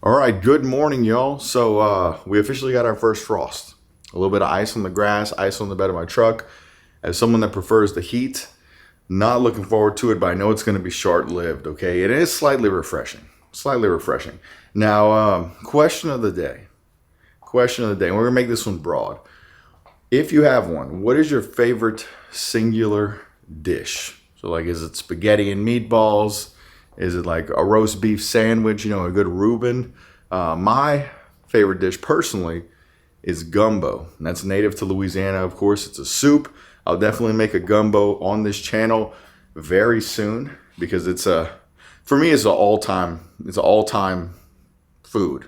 All right, good morning, y'all. So we officially got our first frost. A little bit of ice on the grass, ice on the bed of my truck. As someone that prefers the heat, not looking forward to it, but I know it's going to be short-lived, okay? It is slightly refreshing, slightly refreshing. Now, question of the day. Question of the day. And we're going to make this one broad. If you have one, what is your favorite singular dish? So like, is it spaghetti and meatballs? Is it like a roast beef sandwich, a good Reuben? My favorite dish personally is gumbo. And that's native to Louisiana, of course. It's a soup. I'll definitely make a gumbo on this channel very soon because for me, it's an all-time food.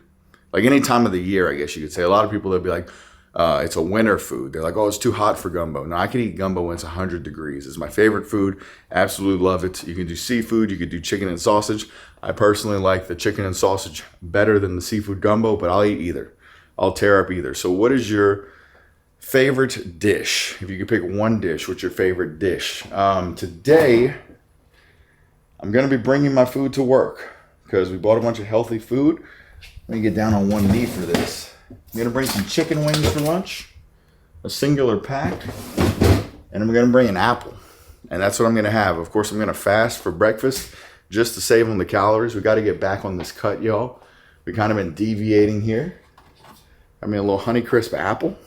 Like any time of the year, I guess you could say. A lot of people, they'll be like, it's a winter food. They're like, oh, it's too hot for gumbo. No, I can eat gumbo when it's 100 degrees. It's my favorite food. Absolutely love it. You can do seafood. You could do chicken and sausage. I personally like the chicken and sausage better than the seafood gumbo, but I'll eat either. I'll tear up either. So what is your favorite dish? If you could pick one dish, what's your favorite dish? Today, I'm going to be bringing my food to work because we bought a bunch of healthy food. Let me get down on one knee for this. I'm going to bring some chicken wings for lunch, a singular pack, and I'm going to bring an apple. And that's what I'm going to have. Of course, I'm going to fast for breakfast just to save on the calories. We got to get back on this cut, y'all. We kind of been deviating here. I mean, a little Honeycrisp apple.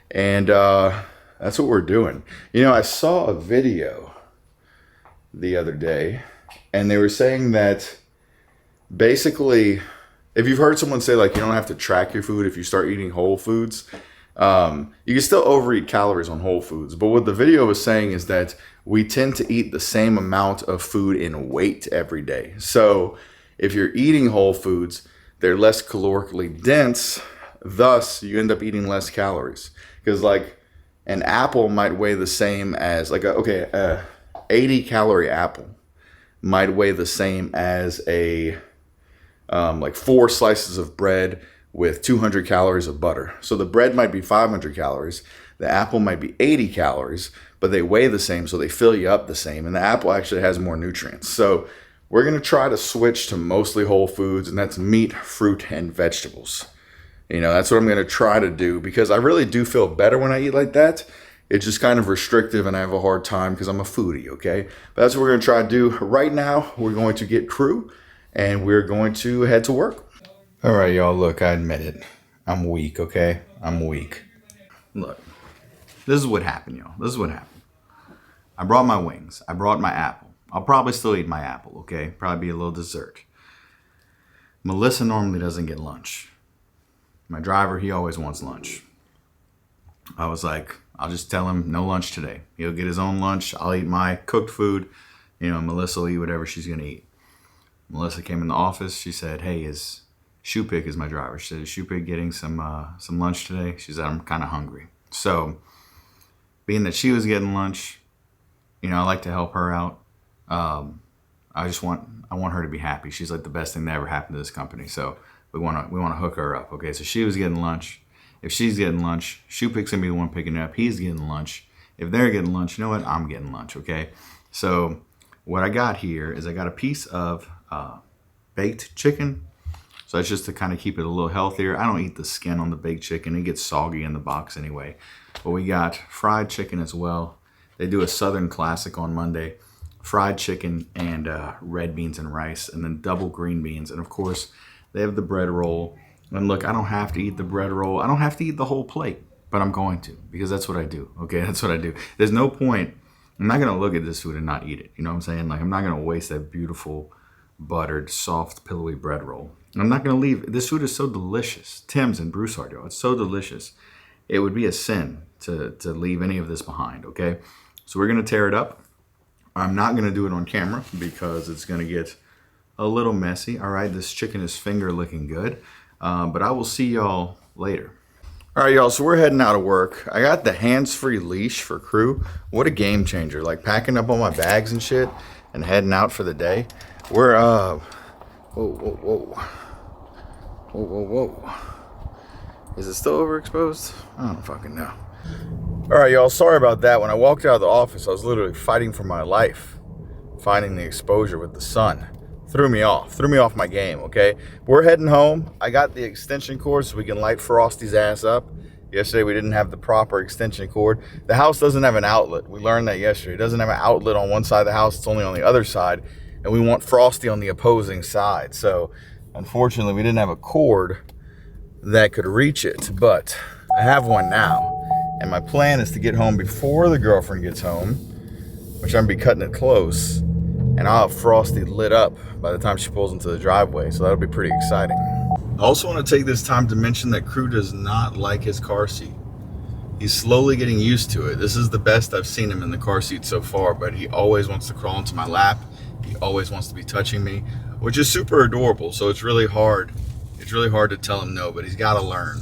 And that's what we're doing. I saw a video the other day, and they were saying that basically, if you've heard someone say, like, you don't have to track your food if you start eating whole foods, you can still overeat calories on whole foods. But what the video was saying is that we tend to eat the same amount of food in weight every day. So if you're eating whole foods, they're less calorically dense. Thus, you end up eating less calories. Because, like, an apple might weigh the same as, like, 80-calorie apple might weigh the same as like 4 slices of bread with 200 calories of butter. So the bread might be 500 calories. The apple might be 80 calories, but they weigh the same, so they fill you up the same. And the apple actually has more nutrients. So we're going to try to switch to mostly whole foods, and that's meat, fruit, and vegetables. That's what I'm going to try to do because I really do feel better when I eat like that. It's just kind of restrictive, and I have a hard time because I'm a foodie, okay? But that's what we're going to try to do. Right now, we're going to get crew, and we're going to head to work. All right, y'all, look, I admit it. I'm weak, okay? I'm weak. Look, this is what happened, y'all. This is what happened. I brought my wings. I brought my apple. I'll probably still eat my apple, okay? Probably be a little dessert. Melissa normally doesn't get lunch. My driver, he always wants lunch. I was like, I'll just tell him no lunch today. He'll get his own lunch. I'll eat my cooked food. Melissa will eat whatever she's going to eat. Melissa came in the office. She said, hey, Shoepick is my driver. She said, is Shoepick getting some lunch today? She said, I'm kind of hungry. So being that she was getting lunch, I like to help her out. I want her to be happy. She's like the best thing that ever happened to this company. So we want to hook her up. Okay. So she was getting lunch. If she's getting lunch, Shoepick's going to be the one picking it up. He's getting lunch. If they're getting lunch, you know what? I'm getting lunch. Okay. So what I got here is I got a piece of baked chicken. So that's just to kind of keep it a little healthier. I don't eat the skin on the baked chicken. It gets soggy in the box anyway. But we got fried chicken as well. They do a Southern classic on Monday. Fried chicken and red beans and rice, and then double green beans. And of course, they have the bread roll. And look, I don't have to eat the bread roll. I don't have to eat the whole plate, but I'm going to because that's what I do. Okay, that's what I do. There's no point. I'm not going to look at this food and not eat it. You know what I'm saying? Like, I'm not going to waste that beautiful, buttered, soft, pillowy bread roll. I'm not going to leave. This food is so delicious. Tim's and Broussard, it's so delicious. It would be a sin to leave any of this behind, okay? So we're going to tear it up. I'm not going to do it on camera because it's going to get a little messy. All right, this chicken is finger looking good. But I will see y'all later. All right, y'all, so we're heading out of work. I got the hands-free leash for crew. What a game changer. Like packing up all my bags and shit and heading out for the day. We're, whoa. Is it still overexposed? I don't fucking know. All right, y'all, sorry about that. When I walked out of the office, I was literally fighting for my life, fighting the exposure with the sun. threw me off my game, okay? We're heading home. I got the extension cord so we can light Frosty's ass up. Yesterday we didn't have the proper extension cord. The house doesn't have an outlet. We learned that yesterday. It doesn't have an outlet on one side of the house. It's only on the other side. And we want Frosty on the opposing side. So unfortunately we didn't have a cord that could reach it, but I have one now. And my plan is to get home before the girlfriend gets home, which I'm gonna be cutting it close. And I'll have Frosty lit up by the time she pulls into the driveway. So that'll be pretty exciting. I also want to take this time to mention that Crew does not like his car seat. He's slowly getting used to it. This is the best I've seen him in the car seat so far, but he always wants to crawl into my lap. He always wants to be touching me, which is super adorable. So it's really hard. It's really hard to tell him no, but he's got to learn.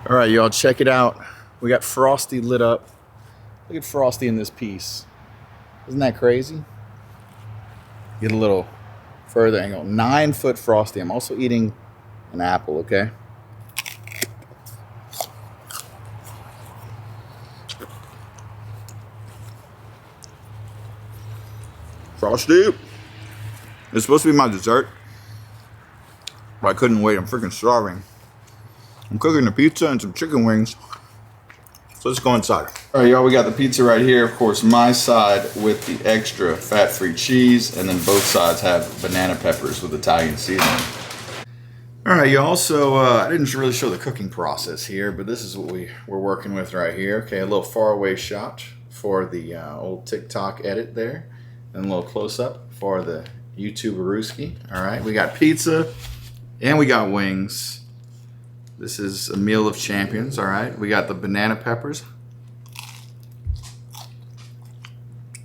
All right, y'all, check it out. We got Frosty lit up. Look at Frosty in this piece. Isn't that crazy? Get a little further angle. 9-foot Frosty. I'm also eating an apple, okay? Frosty. It's supposed to be my dessert, but I couldn't wait. I'm freaking starving. I'm cooking a pizza and some chicken wings. So let's go inside. All right, y'all, we got the pizza right here. Of course, my side with the extra fat-free cheese, and then both sides have banana peppers with Italian seasoning. All right, y'all, so I didn't really show the cooking process here, but this is what we're working with right here. Okay, a little faraway shot for the old TikTok edit there, and a little close-up for the YouTube Aruski. All right, we got pizza, and we got wings. This is a meal of champions, all right? We got the banana peppers,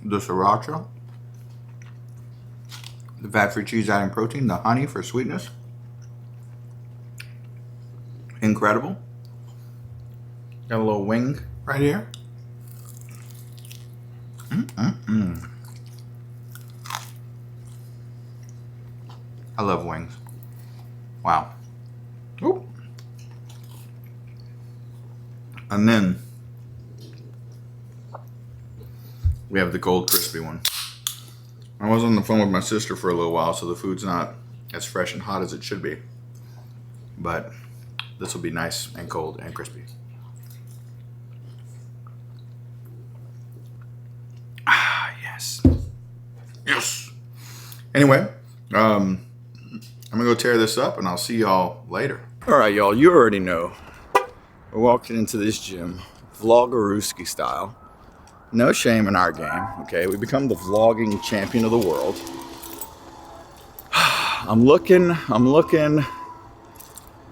the sriracha, the fat-free cheese adding protein, the honey for sweetness. Incredible. Got a little wing right here. I love wings. Wow. Ooh. And then we have the cold crispy one. I was on the phone with my sister for a little while, so the food's not as fresh and hot as it should be. But this will be nice and cold and crispy. Ah, yes. Yes. Anyway, I'm gonna go tear this up and I'll see y'all later. All right, y'all, you already know. We're walking into this gym, vlogaruski style. No shame in our game, okay? We become the vlogging champion of the world. I'm looking.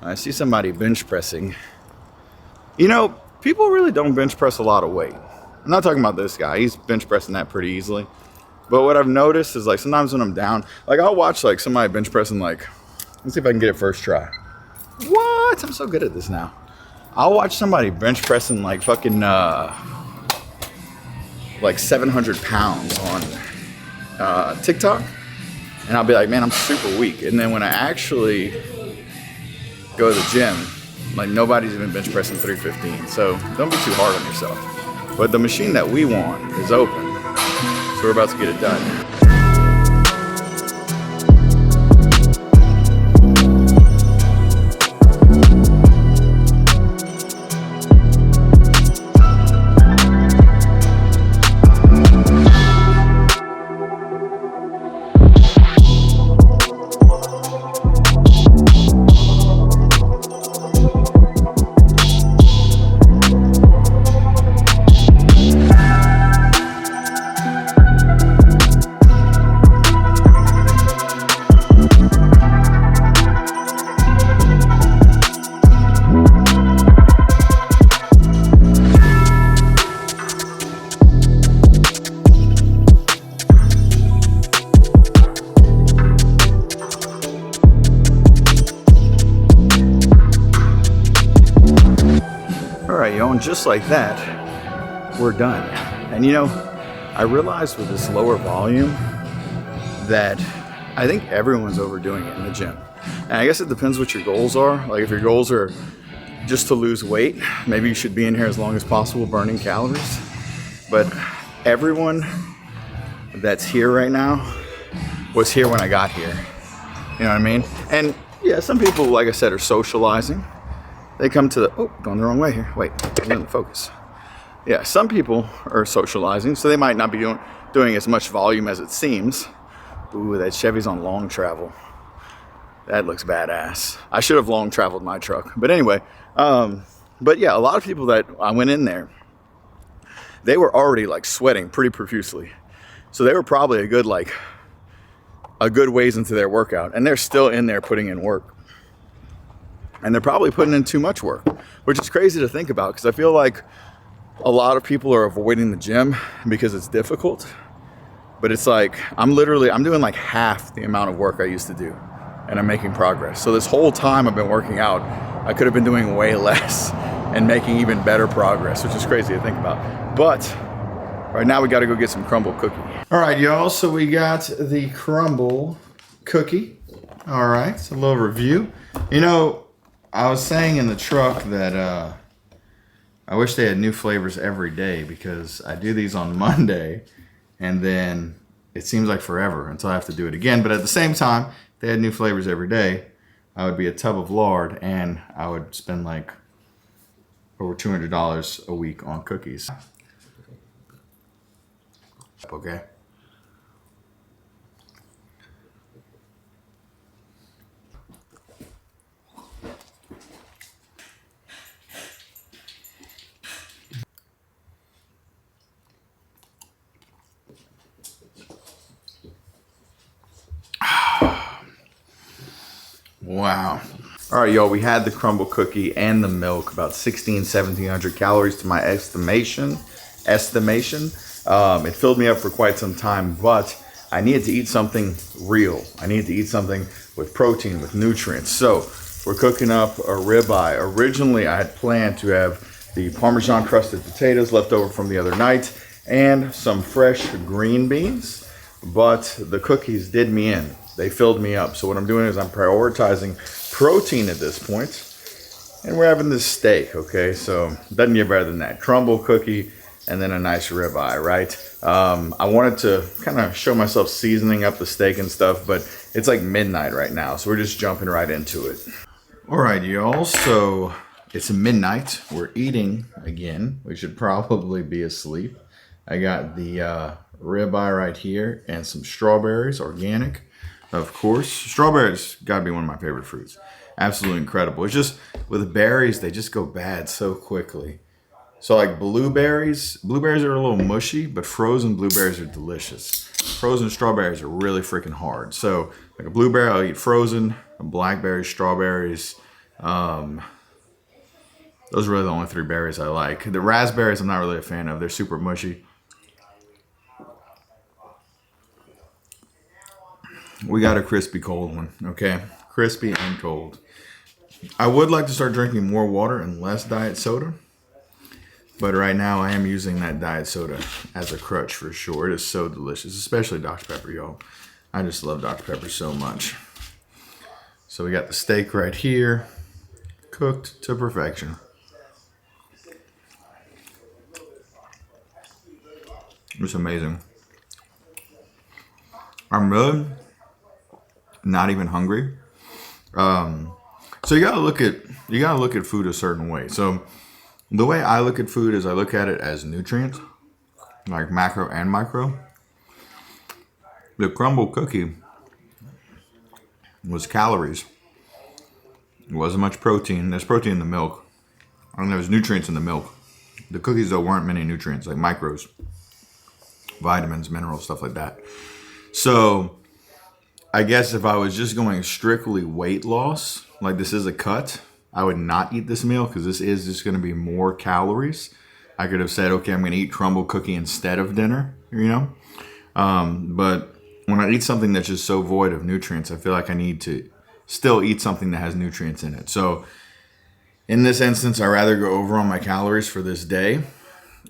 I see somebody bench pressing. You know, people really don't bench press a lot of weight. I'm not talking about this guy. He's bench pressing that pretty easily. But what I've noticed is, like, sometimes when I'm down, like, I'll watch, like, somebody bench pressing, like, let's see if I can get it first try. What? I'm so good at this now. I'll watch somebody bench pressing, like, fucking, like 700 pounds on TikTok. And I'll be like, man, I'm super weak. And then when I actually go to the gym, like, nobody's even bench pressing 315. So don't be too hard on yourself. But the machine that we want is open. So we're about to get it done. And just like that, we're done. And you know, I realized with this lower volume that I think everyone's overdoing it in the gym. And I guess it depends what your goals are. Like, if your goals are just to lose weight, maybe you should be in here as long as possible burning calories. But everyone that's here right now was here when I got here. You know what I mean? And yeah, some people, like I said, are socializing. They come to the, oh, going the wrong way here. Wait, I'm in focus. Yeah, some people are socializing, so they might not be doing as much volume as it seems. Ooh, that Chevy's on long travel. That looks badass. I should have long traveled my truck. But anyway, but yeah, a lot of people that I went in there, they were already like sweating pretty profusely. So they were probably a good ways into their workout, and they're still in there putting in work. And they're probably putting in too much work, which is crazy to think about, because I feel like a lot of people are avoiding the gym because it's difficult. But it's like, I'm doing like half the amount of work I used to do, and I'm making progress. So this whole time I've been working out, I could have been doing way less and making even better progress, which is crazy to think about. But right now we got to go get some crumble cookie. All right, y'all, so we got the crumble cookie. All right, so a little review. You know, I was saying in the truck that I wish they had new flavors every day, because I do these on Monday and then it seems like forever until I have to do it again. But at the same time, if they had new flavors every day, I would be a tub of lard and I would spend like over $200 a week on cookies. Okay. Wow. All right, y'all, we had the crumble cookie and the milk, about 1,700 calories to my estimation. It filled me up for quite some time, but I needed to eat something real. I needed to eat something with protein, with nutrients. So we're cooking up a ribeye. Originally, I had planned to have the Parmesan crusted potatoes left over from the other night and some fresh green beans, but the cookies did me in. They filled me up. So what I'm doing is I'm prioritizing protein at this point, and we're having this steak, okay? So it doesn't get better than that. Crumble cookie and then a nice ribeye, right? I wanted to kind of show myself seasoning up the steak and stuff, but it's like midnight right now, so we're just jumping right into it. All right, y'all, so it's midnight. We're eating again. We should probably be asleep. I got the ribeye right here and some strawberries, organic. Of course, strawberries gotta be one of my favorite fruits. Absolutely incredible. It's just with berries, they just go bad so quickly. So like blueberries are a little mushy, but frozen blueberries are delicious. Frozen strawberries are really freaking hard. So like a blueberry, I'll eat frozen. Blackberries, strawberries. Those are really the only three berries I like. The raspberries, I'm not really a fan of. They're super mushy. We got a crispy cold one, okay? Crispy and cold. I would like to start drinking more water and less diet soda, but right now I am using that diet soda as a crutch for sure. It is so delicious, especially Dr. Pepper, y'all. I just love Dr. Pepper so much. So we got the steak right here, cooked to perfection. It's amazing. I'm really not even hungry. So you gotta look at food a certain way. So the way I look at food is I look at it as nutrients, like macro and micro. The crumble cookie was calories. It wasn't much protein. There's protein in the milk, and there's nutrients in the milk. The cookies though weren't many nutrients, like micros, vitamins, minerals, stuff like that. So I guess if I was just going strictly weight loss, like this is a cut, I would not eat this meal because this is just going to be more calories. I could have said, okay, I'm going to eat crumble cookie instead of dinner, you know? But when I eat something that's just so void of nutrients, I feel like I need to still eat something that has nutrients in it. So in this instance, I'd rather go over on my calories for this day.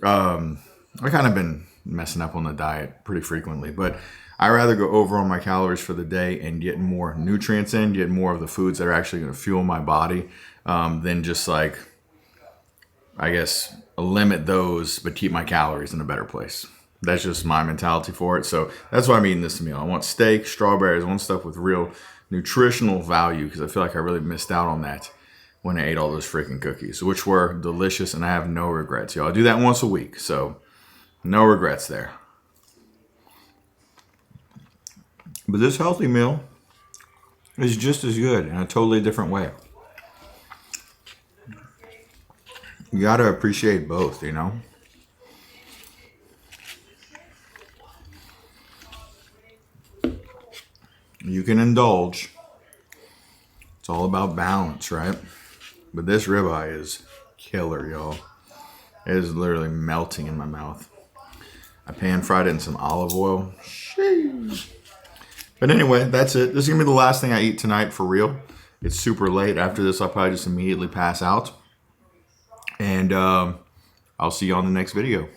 I kind of been messing up on the diet pretty frequently, but I'd rather go over on my calories for the day and get more nutrients in, get more of the foods that are actually going to fuel my body, than just like, I guess, limit those, but keep my calories in a better place. That's just my mentality for it. So that's why I'm eating this meal. I want steak, strawberries, I want stuff with real nutritional value, because I feel like I really missed out on that when I ate all those freaking cookies, which were delicious, and I have no regrets. Y'all, I do that once a week, so no regrets there. But this healthy meal is just as good in a totally different way. You gotta appreciate both, you know? You can indulge. It's all about balance, right? But this ribeye is killer, y'all. It is literally melting in my mouth. I pan fried it in some olive oil. Sheesh. But anyway, that's it. This is going to be the last thing I eat tonight for real. It's super late. After this, I'll probably just immediately pass out. And I'll see you on the next video.